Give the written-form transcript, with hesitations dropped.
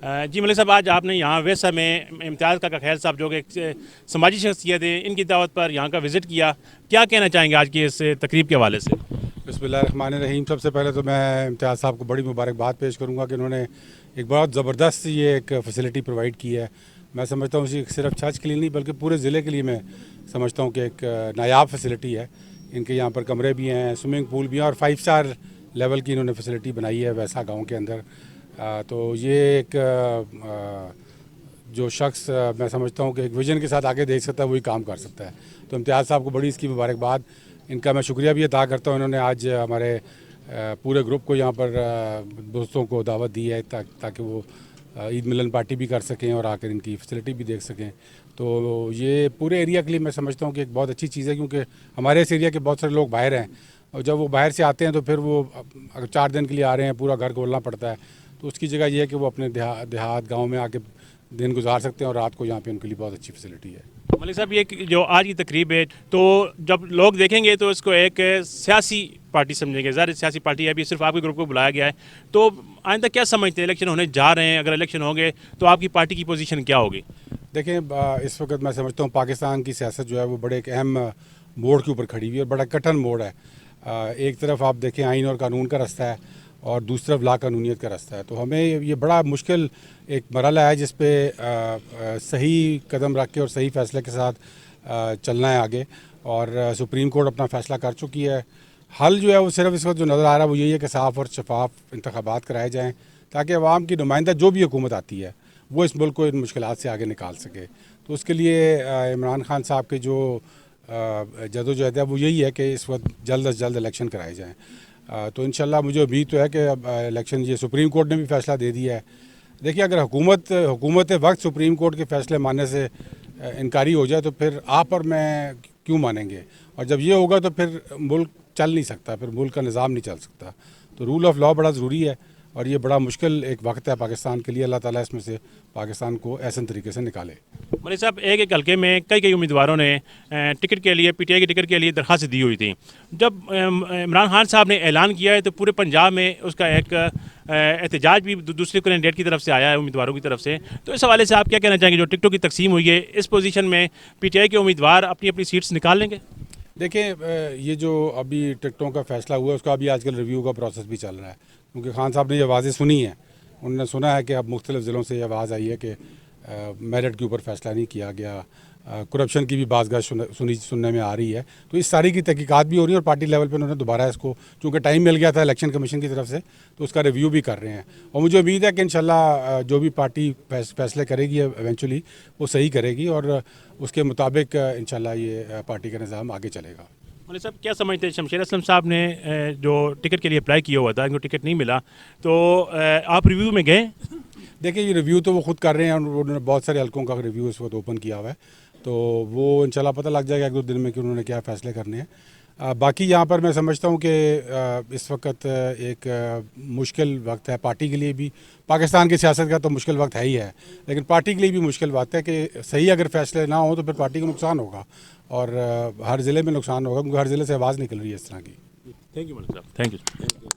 जी मलिक साहब, आज आपने यहाँ वेसा में इम्तियाज़ काका खैर साहब जो कि एक समाजी शख्सियत है, इनकी दावत पर यहाँ का विज़िट किया। क्या कहना चाहेंगे आज की इस तकरीब के हवाले से? बिस्मिल्लाहिर्रहमानिर्रहीम। सबसे पहले तो मैं इम्तियाज़ साहब को बड़ी मुबारकबाद पेश करूँगा कि उन्होंने एक बहुत ज़बरदस्त ये एक फ़ैसिलिटी प्रोवाइड की है। मैं समझता हूँ सिर्फ छज के लिए नहीं बल्कि पूरे ज़िले के लिए मैं समझता हूँ कि एक नायाब फैसिलिटी है। इनके यहाँ पर कमरे भी हैं, स्विमिंग पूल भी हैं और 5 स्टार लेवल की इन्होंने फैसिलिटी बनाई है वैसा गाँव के अंदर। तो ये एक जो शख्स मैं समझता हूँ कि एक विजन के साथ आगे देख सकता है वही काम कर सकता है। तो इम्तियाज़ साहब को बड़ी इसकी मुबारकबाद, इनका मैं शुक्रिया भी अदा करता हूँ। इन्होंने आज हमारे पूरे ग्रुप को यहाँ पर दोस्तों को दावत दी है ताकि वो ईद मिलन पार्टी भी कर सकें और आकर इनकी फैसिलिटी भी देख सकें। तो ये पूरे एरिया के लिए मैं समझता हूँ कि एक बहुत अच्छी चीज़ है, क्योंकि हमारे इस एरिया के बहुत सारे लोग बाहर हैं और जब वो बाहर से आते हैं तो फिर वो अगर 4 दिन के लिए आ रहे हैं पूरा घर खोलना पड़ता है। तो उसकी जगह ये है कि वो अपने देहात गाँव में आके दिन गुजार सकते हैं और रात को यहाँ पे उनके लिए बहुत अच्छी फैसिलिटी है। मलिक साहब, ये जो आज की तकरीब है, तो जब लोग देखेंगे तो इसको एक सियासी पार्टी समझेंगे। ज़ाहिर सियासी पार्टी है, अभी सिर्फ आपके ग्रुप को बुलाया गया है। तो आइंदा क्या समझते हैं, इलेक्शन होने जा रहे हैं, अगर इलेक्शन होंगे तो आपकी पार्टी की पोजीशन क्या होगी? देखें, इस वक्त मैं समझता हूँ पाकिस्तान की सियासत जो है वो बड़े एक अहम मोड़ के ऊपर खड़ी हुई है और बड़ा कठिन मोड़ है। एक तरफ आप देखें आइन और कानून का रास्ता है और दूसरी तरफ लाकानूनियत का रास्ता है। तो हमें ये बड़ा मुश्किल एक मरहला है जिस पे सही कदम रख के और सही फैसले के साथ चलना है आगे। और सुप्रीम कोर्ट अपना फ़ैसला कर चुकी है। हल जो है वो सिर्फ इस वक्त जो नज़र आ रहा है वो यही है कि साफ़ और शफाफ इंतखाबात कराए जाएँ ताकि अवाम की नुमाइंदा जो भी हुकूमत आती है वो इस मुल्क को इन मुश्किलात से आगे निकाल सके। तो उसके लिए इमरान खान साहब के जो जदोजहद है वो यही है कि इस वक्त जल्द अज जल्द इलेक्शन कराए जाएँ। तो इंशाल्लाह मुझे उम्मीद तो है कि इलेक्शन ये सुप्रीम कोर्ट ने भी फ़ैसला दे दिया है। देखिए, अगर हुकूमत वक्त सुप्रीम कोर्ट के फ़ैसले मानने से इनकारी हो जाए तो फिर आप और मैं क्यों मानेंगे, और जब ये होगा तो फिर मुल्क चल नहीं सकता, फिर मुल्क का निज़ाम नहीं चल सकता। तो रूल ऑफ़ लॉ बड़ा ज़रूरी है और ये बड़ा मुश्किल एक वक्त है पाकिस्तान के लिए। अल्लाह ताला इसमें से पाकिस्तान को ऐसे तरीके से निकाले। मलिक साहब, एक हल्के में कई उम्मीदवारों ने टिकट के लिए, पीटीआई की टिकट के लिए दरख्वास्त दी हुई थी। जब इमरान खान साहब ने ऐलान किया है तो पूरे पंजाब में उसका एक एहतजाज भी दूसरे कैंडिडेट की तरफ से आया है, उम्मीदवारों की तरफ से। तो इस हवाले से आप क्या कहना चाहेंगे, जो टिकटों की तकसीम हुई है, इस पोजीशन में पीटीआई के उम्मीदवार अपनी अपनी सीट्स निकाल लेंगे? देखिए, ये जो अभी टिकटों का फ़ैसला हुआ है उसका अभी आजकल रिव्यू का प्रोसेस भी चल रहा है, क्योंकि खान साहब ने ये आवाज़ें सुनी हैं। उन्होंने सुना है कि अब मुख्तलिफ़ ज़िलों से ये आवाज़ आई है कि मेरिट के ऊपर फ़ैसला नहीं किया गया, करप्शन की भी बाज़गाह सुनने में आ रही है। तो इस सारी की तहकीकात भी हो रही है और पार्टी लेवल पे उन्होंने दोबारा इसको, चूँकि टाइम मिल गया था इलेक्शन कमीशन की तरफ से, तो उसका रिव्यू भी कर रहे हैं। और मुझे उम्मीद है कि इंशाल्लाह जो भी पार्टी फैसले करेगी एवेंचुअली वो सही करेगी और उसके मुताबिक इंशाल्लाह ये पार्टी का निज़ाम आगे चलेगा। मलिक साहब, क्या समझते हैं, शमशेर असलम साहब ने जो टिकट के लिए अप्लाई किया हुआ था, उनको टिकट नहीं मिला, तो आप रिव्यू में गए? देखिए, ये रिव्यू तो वो खुद कर रहे हैं और उन्होंने बहुत सारे हल्कों का रिव्यू इस वक्त ओपन किया हुआ है। तो वो इंशाल्लाह पता लग जाएगा 1-2 दिन में कि उन्होंने क्या फ़ैसले करने हैं। बाकी यहाँ पर मैं समझता हूँ कि इस वक्त एक मुश्किल वक्त है पार्टी के लिए भी। पाकिस्तान की सियासत का तो मुश्किल वक्त है ही है, लेकिन पार्टी के लिए भी मुश्किल वक्त है कि सही अगर फ़ैसले ना हो तो फिर पार्टी को नुकसान होगा और हर ज़िले में नुकसान होगा, क्योंकि हर ज़िले से आवाज़ निकल रही है इस तरह की। थैंक यू मलिक साहब, थैंक यू।